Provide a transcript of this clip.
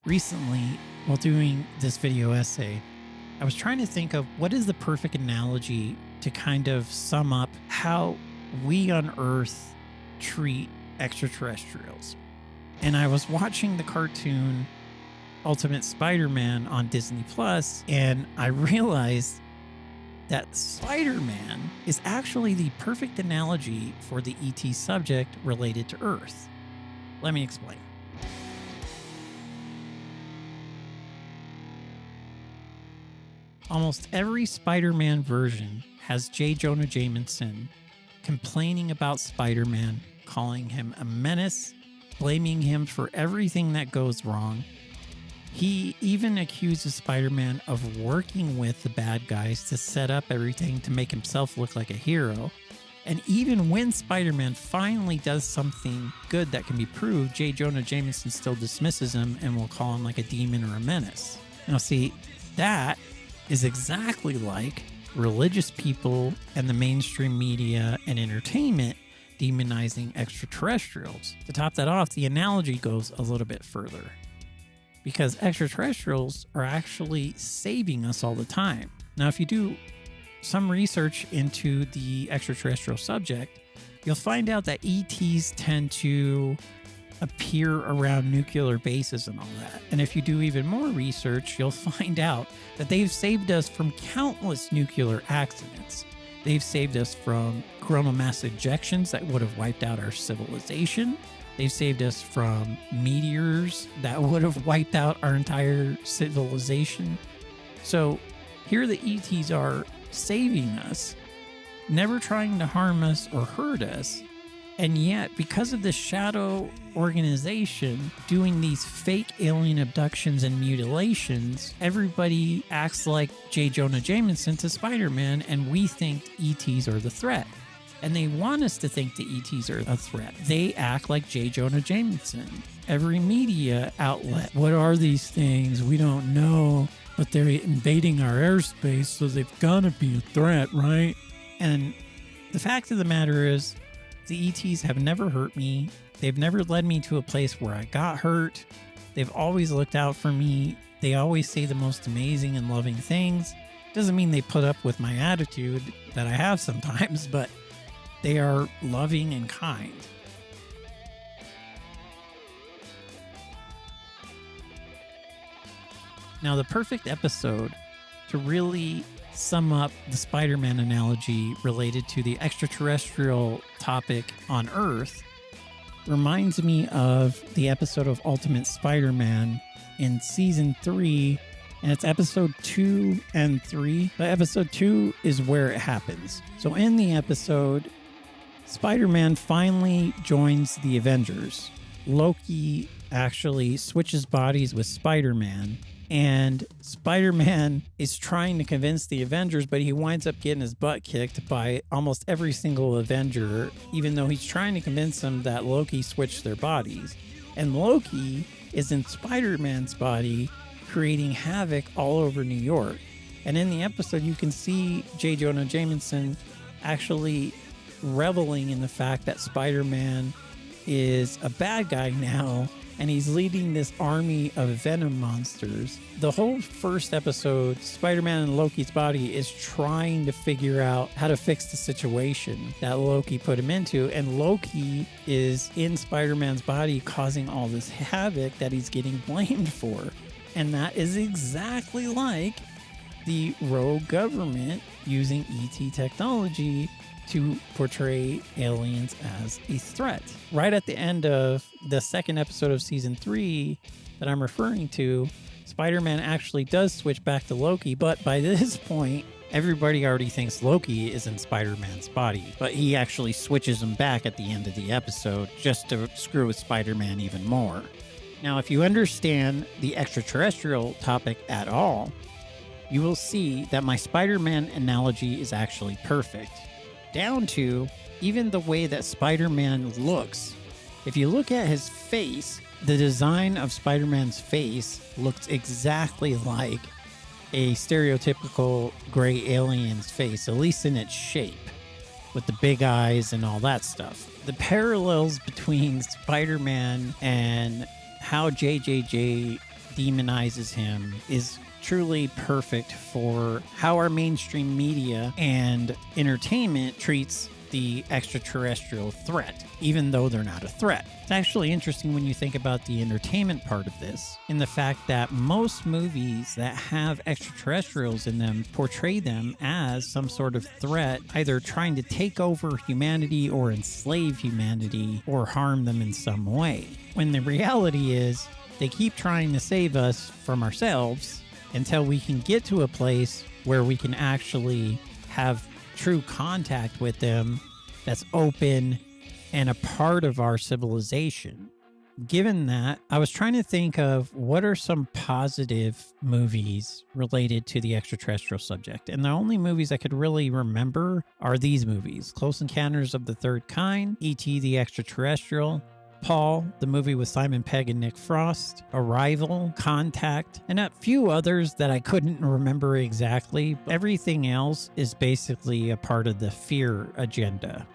Recently, while doing this video essay, I was trying to think of what is the perfect analogy to kind of sum up how we on Earth treat extraterrestrials. And I was watching the cartoon Ultimate Spider-Man on Disney Plus, and I realized that Spider-Man is actually the perfect analogy for the ET subject related to Earth. Let me explain. Almost every Spider-Man version has J. Jonah Jameson complaining about Spider-Man, calling him a menace, blaming him for everything that goes wrong. He even accuses Spider-Man of working with the bad guys to set up everything to make himself look like a hero. And even when Spider-Man finally does something good that can be proved, J. Jonah Jameson still dismisses him and will call him like a demon or a menace. Now see, that is exactly like religious people and the mainstream media and entertainment demonizing extraterrestrials. To top that off, the analogy goes a little bit further, because extraterrestrials are actually saving us all the time. Now, if you do some research into the extraterrestrial subject, you'll find out that ETs tend to appear around nuclear bases and all that. And if you do even more research, you'll find out that they've saved us from countless nuclear accidents. They've saved us from coronal mass ejections that would have wiped out our civilization. They've saved us from meteors that would have wiped out our entire civilization. So here the ETs are saving us, never trying to harm us or hurt us. And yet, because of the shadow organization doing these fake alien abductions and mutilations, everybody acts like J. Jonah Jameson to Spider-Man, and we think ETs are the threat. And they want us to think the ETs are a threat. They act like J. Jonah Jameson. Every media outlet, what are these things? We don't know, but they're invading our airspace, so they've got to be a threat, right? And the fact of the matter is, the ETs have never hurt me. They've never led me to a place where I got hurt. They've always looked out for me. They always say the most amazing and loving things. Doesn't mean they put up with my attitude that I have sometimes, but they are loving and kind. Now, the perfect episode to really sum up the Spider-Man analogy related to the extraterrestrial topic on Earth reminds me of the episode of Ultimate Spider-Man in season 3, and it's episode 2 and 3. But episode 2 is where it happens. So in the episode, Spider-Man finally joins the Avengers. Loki actually switches bodies with Spider-Man, and Spider-Man is trying to convince the Avengers, but he winds up getting his butt kicked by almost every single Avenger, even though he's trying to convince them that Loki switched their bodies. And Loki is in Spider-Man's body, creating havoc all over New York. And in the episode, you can see J. Jonah Jameson actually reveling in the fact that Spider-Man is a bad guy now, and he's leading this army of venom monsters. The whole first episode, Spider-Man in Loki's body is trying to figure out how to fix the situation that Loki put him into, and Loki is in Spider-Man's body causing all this havoc that he's getting blamed for. And that is exactly like the rogue government using ET technology to portray aliens as a threat. Right at the end of the second episode of season 3 that I'm referring to, Spider-Man actually does switch back to Loki, but by this point, everybody already thinks Loki is in Spider-Man's body, but he actually switches him back at the end of the episode just to screw with Spider-Man even more. Now, if you understand the extraterrestrial topic at all, you will see that my Spider-Man analogy is actually perfect. Down to even the way that Spider-Man looks. If you look at his face, the design of Spider-Man's face looks exactly like a stereotypical gray alien's face, at least in its shape, with the big eyes and all that stuff. The parallels between Spider-Man and how JJJ demonizes him is truly perfect for how our mainstream media and entertainment treats the extraterrestrial threat, even though they're not a threat. It's actually interesting when you think about the entertainment part of this, in the fact that most movies that have extraterrestrials in them portray them as some sort of threat, either trying to take over humanity or enslave humanity or harm them in some way. When the reality is, they keep trying to save us from ourselves until we can get to a place where we can actually have true contact with them that's open and a part of our civilization. Given that, I was trying to think of what are some positive movies related to the extraterrestrial subject. And the only movies I could really remember are these movies: Close Encounters of the Third Kind, E.T. the Extraterrestrial, Paul, the movie with Simon Pegg and Nick Frost, Arrival, Contact, and a few others that I couldn't remember exactly. Everything else is basically a part of the fear agenda.